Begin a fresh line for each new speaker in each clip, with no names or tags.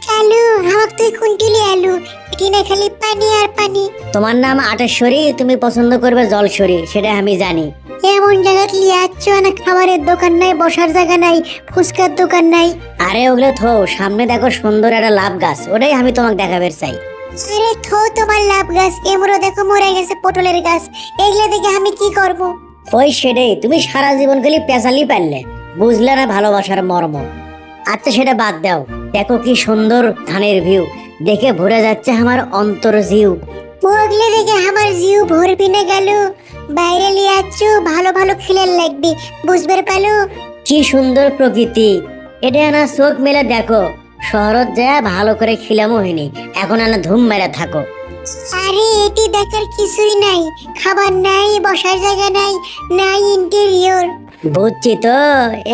কালু আমাকে তুই কুন্টিলি আলু এটি না খালি পানি আর পানি।
তোমার নাম আটেশ্বরী, তুমি পছন্দ করবে জলসরি, সেটা আমি জানি।
এমন জায়গায় লিয়াচ্ছ না, খাবারের দোকান নাই, বসার জায়গা নাই, ফুচকার দোকান নাই।
আরে ওগুলো থো, সামনে দেখো সুন্দর একটা লাভ গাছ, ওটাই আমি তোমাকে দেখাবে চাই।
আরে থো তোমার লাভ গাছ, এমরো দেখো মরে গেছে পটলের গাছ, এগুলা দেখে আমি কি করব?
ওই সেটাই, তুমি সারা জীবন খালি পেঁচালি পারলে, বুঝলে না ভালোবাসার মর্ম। আচ্ছা সেটা বাদ দাও, দেখো কি সুন্দর ধানের ভিউ, দেখে ভরে যাচ্ছে আমার অন্তর জিউ।
ওগুলো দেখে আমার জিউ ভরবি না গেল। বাইরে লিয়াচ্ছ ভালো ভালো খেলার লাগবে, বুঝবে পালো?
কি সুন্দর প্রকৃতি, এটা না চোখ মেলে দেখো। শহরত যায় ভালো করে খিলামও হয়নি, এখন আনা ধুম মেরে থাকো।
আরে এটি দেখার কিছুই নাই, খাবার নাই, বসার জায়গা নাই, নাই ইন্টেরিয়র।
বুঝছি তো,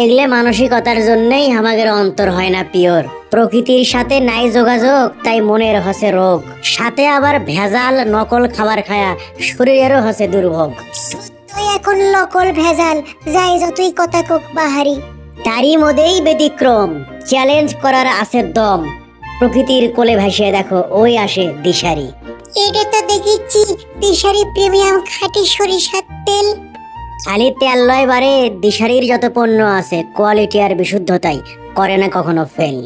এগুলো মানসিকতার জন্যই আমাদের অন্তর হয় না পিওর। প্রকৃতির সাথে নাই যোগাযোগ, তাই মনের হসে রোগ, সাথে আবার ভেজাল নকল খাবার খায়া শরীরেরও হসে দুর্ভোগ।
তুই এখন নকল ভেজাল, যাই যতই কথা কোক বাহারি।
তারই মধ্যেই ব্যতিক্রম, চ্যালেঞ্জ করার আছে দম। প্রকৃতির কোলে ভাসিয়ে দেখো, ওই আসে দিশারি।
এটা তো দেখেছি দিশারি প্রিমিয়াম খাঁটি সরিষার তেল।
খালি তেল লয় বারে, দিশারির যত পণ্য আছে কোয়ালিটি আর বিশুদ্ধতাই করে না কখনো ফেল।